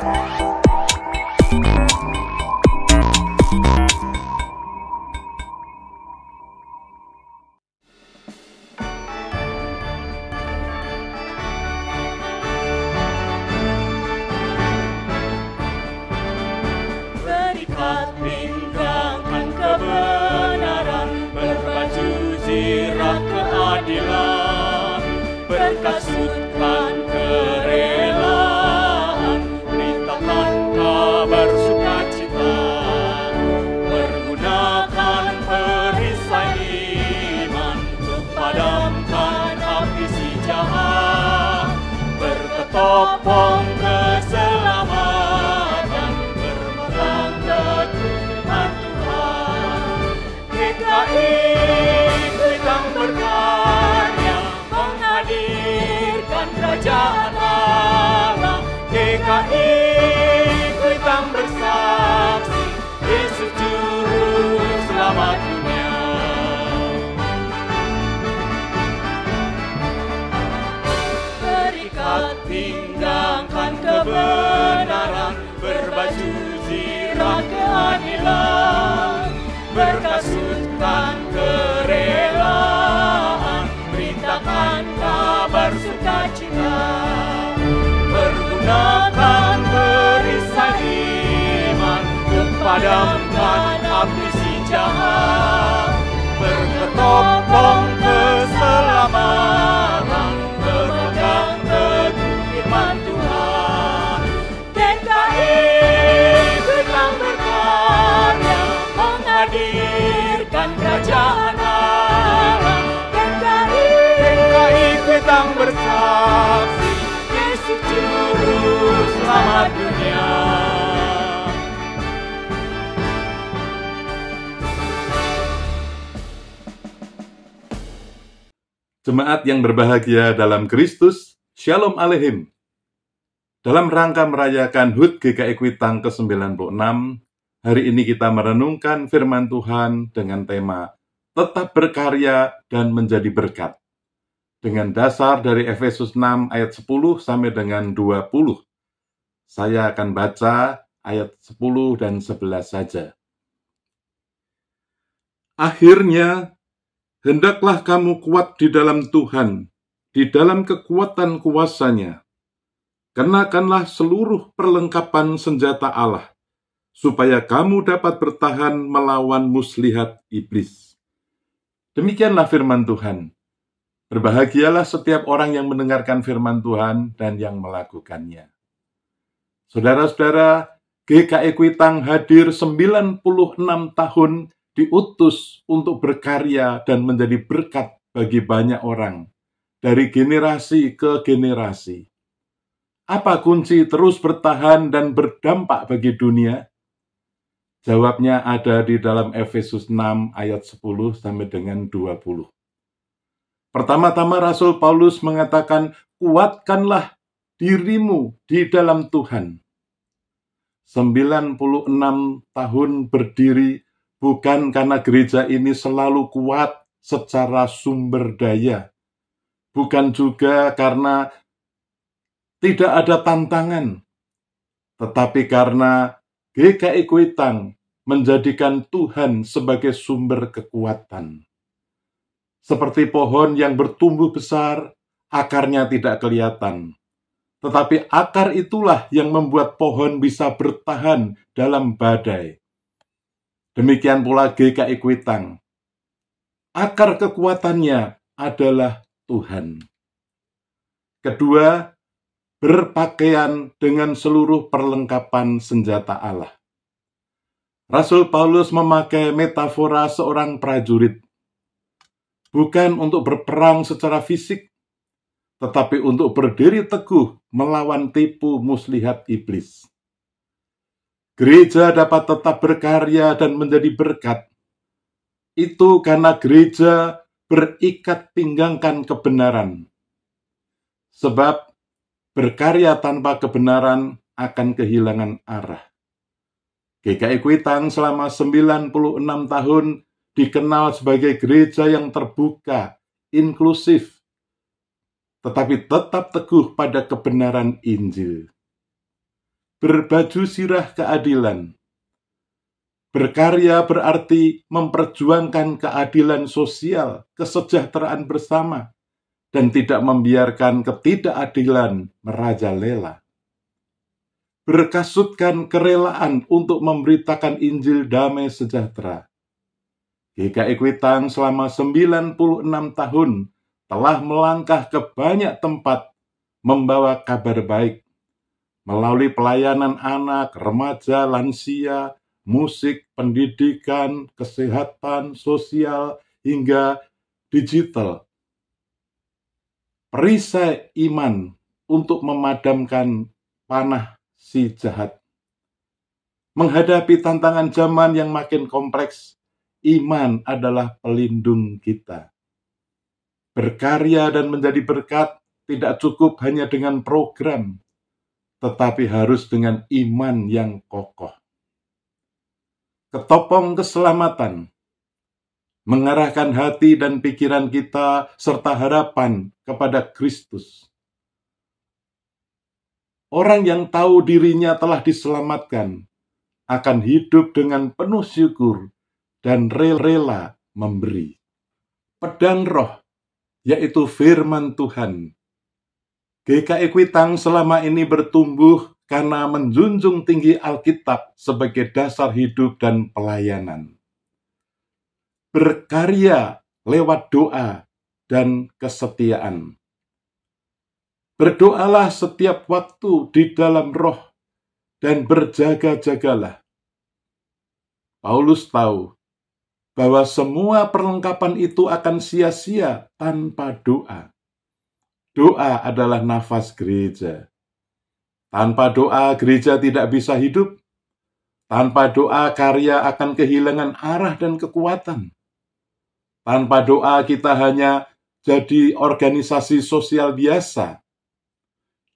Berikat pinggangkan kebenaran, berbaju zirah keadilan, berkasutkan kerelaan, beritakan kabar sukacita, pergunakan perisai iman untuk padamkan api si jahat, berketopong keselamatan, berpegang teguh iman Tuhan. GKI Kuitang berkarya menghadirkan kerajaan Allah. GKI Kuitang bersaksi, Yesus Juru Selamat dunia. Berikat pinggangkan kebenaran, berbaju zirah keadilan, berkasutkan kerelaan, beritakan kabar sukacita, pergunakan perisai iman untuk padamkan api si jahat, berketopong keselamatan, berpegang teguh firman Tuhan. GKI Kuitang berkarya menghadirkan kerajaan Allah. GKI Kuitang bersaksi, Yesus Juru Selamat dunia. Jemaat yang berbahagia dalam Kristus, Shalom Aleichem. Dalam rangka merayakan HUT GKI Kuitang ke-96, hari ini kita merenungkan firman Tuhan dengan tema Tetap berkarya dan menjadi berkat. Dengan dasar dari Efesus 6 ayat 10 sampai dengan 20. Saya akan baca ayat 10 dan 11 saja. Akhirnya, hendaklah kamu kuat di dalam Tuhan, di dalam kekuatan kuasa-Nya. Kenakanlah seluruh perlengkapan senjata Allah, supaya kamu dapat bertahan melawan muslihat iblis. Demikianlah firman Tuhan. Berbahagialah setiap orang yang mendengarkan firman Tuhan dan yang melakukannya. Saudara-saudara, GKI Kuitang hadir 96 tahun diutus untuk berkarya dan menjadi berkat bagi banyak orang, dari generasi ke generasi. Apa kunci terus bertahan dan berdampak bagi dunia? Jawabnya ada di dalam Efesus 6 ayat 10 sampai dengan 20. Pertama-tama Rasul Paulus mengatakan, kuatkanlah dirimu di dalam Tuhan. 96 tahun berdiri bukan karena gereja ini selalu kuat secara sumber daya. Bukan juga karena tidak ada tantangan. Tetapi karena GKI Kuitang menjadikan Tuhan sebagai sumber kekuatan. Seperti pohon yang bertumbuh besar, akarnya tidak kelihatan. Tetapi akar itulah yang membuat pohon bisa bertahan dalam badai. Demikian pula GKI Kuitang. Akar kekuatannya adalah Tuhan. Kedua, berpakaian dengan seluruh perlengkapan senjata Allah. Rasul Paulus memakai metafora seorang prajurit. Bukan untuk berperang secara fisik, tetapi untuk berdiri teguh melawan tipu muslihat iblis. Gereja dapat tetap berkarya dan menjadi berkat. Itu karena gereja berikat pinggangkan kebenaran. Sebab berkarya tanpa kebenaran akan kehilangan arah. GKI Kuitang selama 96 tahun dikenal sebagai gereja yang terbuka, inklusif, tetapi tetap teguh pada kebenaran Injil. berbaju sirah keadilan. Berkarya berarti memperjuangkan keadilan sosial, kesejahteraan bersama, dan tidak membiarkan ketidakadilan merajalela. Berkasutkan kerelaan untuk memberitakan Injil damai sejahtera. GKI Kuitang selama 96 tahun telah melangkah ke banyak tempat membawa kabar baik melalui pelayanan anak, remaja, lansia, musik, pendidikan, kesehatan, sosial, hingga digital. Perisai iman untuk memadamkan panah si jahat. Menghadapi tantangan zaman yang makin kompleks, iman adalah pelindung kita. Berkarya dan menjadi berkat tidak cukup hanya dengan program, tetapi harus dengan iman yang kokoh. Ketopong keselamatan, mengarahkan hati dan pikiran kita serta harapan kepada Kristus. Orang yang tahu dirinya telah diselamatkan akan hidup dengan penuh syukur dan rela memberi. Pedang Roh, yaitu firman Tuhan. GKI Kuitang selama ini bertumbuh karena menjunjung tinggi Alkitab sebagai dasar hidup dan pelayanan. Berkarya lewat doa dan kesetiaan. Berdoalah setiap waktu di dalam roh dan berjaga-jagalah. Paulus tahu bahwa semua perlengkapan itu akan sia-sia tanpa doa. Doa adalah nafas gereja. Tanpa doa, gereja tidak bisa hidup. Tanpa doa, karya akan kehilangan arah dan kekuatan. Tanpa doa, kita hanya jadi organisasi sosial biasa.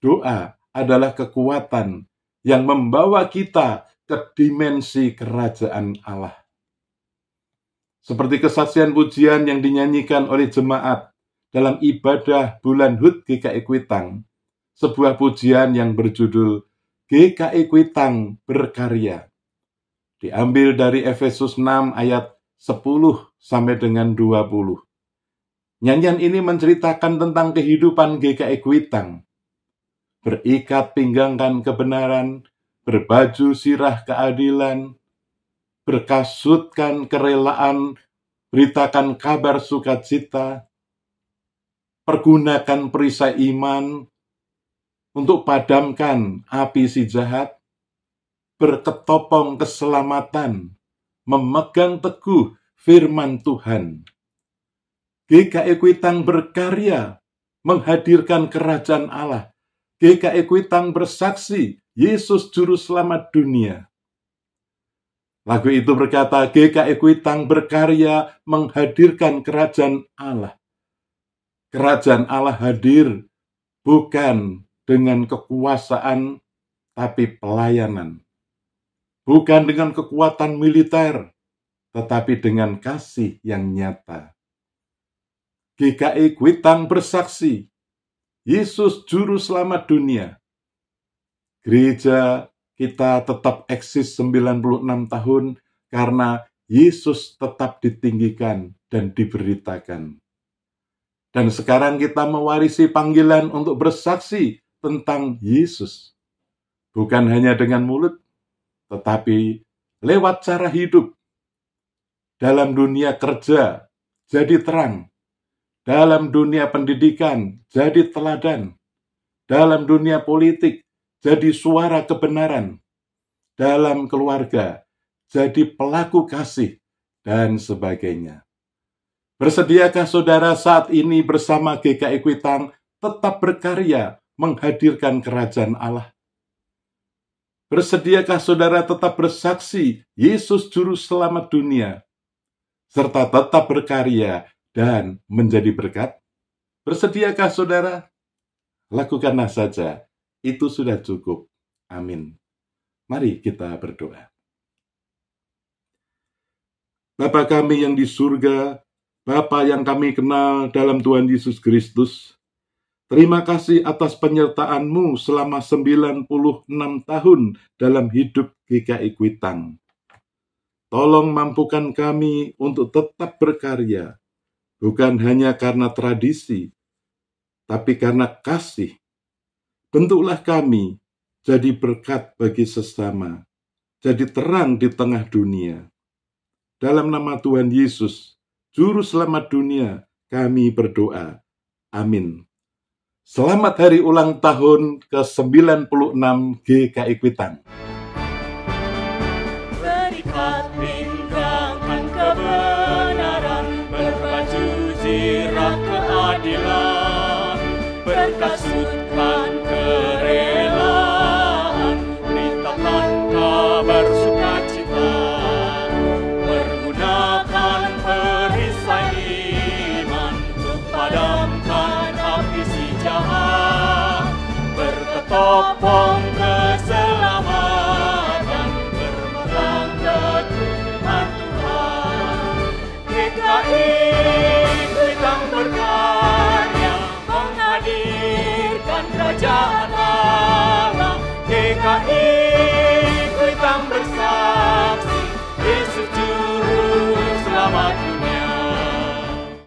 Doa adalah kekuatan yang membawa kita ke dimensi kerajaan Allah. Seperti kesaksian pujian yang dinyanyikan oleh jemaat dalam ibadah bulan Hut GKI Kuitang, sebuah pujian yang berjudul GKI Kuitang Berkarya. Diambil dari Efesus 6 ayat 10 sampai dengan 20. Nyanyian ini menceritakan tentang kehidupan GKI Kuitang. Berikat pinggangkan kebenaran, berbaju sirah keadilan, berkasutkan kerelaan, beritakan kabar sukacita, pergunakan perisai iman untuk padamkan api si jahat, berketopong keselamatan, memegang teguh firman Tuhan. GKI Kuitang berkarya menghadirkan kerajaan Allah. GKI Kuitang bersaksi Yesus Juru Selamat dunia. Lagu itu berkata, GKI Kuitang berkarya menghadirkan kerajaan Allah. Kerajaan Allah hadir bukan dengan kekuasaan, tapi pelayanan. Bukan dengan kekuatan militer, tetapi dengan kasih yang nyata. GKI Kuitang bersaksi, Yesus Juru Selamat dunia. Gereja kita tetap eksis 96 tahun karena Yesus tetap ditinggikan dan diberitakan. Dan sekarang kita mewarisi panggilan untuk bersaksi tentang Yesus. Bukan hanya dengan mulut, tetapi lewat cara hidup. Dalam dunia kerja, jadi terang. Dalam dunia pendidikan, jadi teladan. Dalam dunia politik, jadi suara kebenaran. Dalam keluarga, jadi pelaku kasih, dan sebagainya. Bersediakah saudara saat ini bersama GKI Kuitang tetap berkarya menghadirkan kerajaan Allah? Bersediakah saudara tetap bersaksi Yesus Juru Selamat dunia, serta tetap berkarya dan menjadi berkat? Bersediakah saudara? Lakukanlah saja, itu sudah cukup. Amin. Mari kita berdoa. Bapa kami yang di surga, Bapa yang kami kenal dalam Tuhan Yesus Kristus, Terima kasih atas penyertaan-Mu selama 96 tahun dalam hidup GKI Kuitang. Tolong mampukan kami untuk tetap berkarya, bukan hanya karena tradisi, tapi karena kasih. Bentuklah kami jadi berkat bagi sesama, jadi terang di tengah dunia. Dalam nama Tuhan Yesus, Juru Selamat dunia, kami berdoa. Amin. Selamat hari ulang tahun ke-96 GKI Kuitang.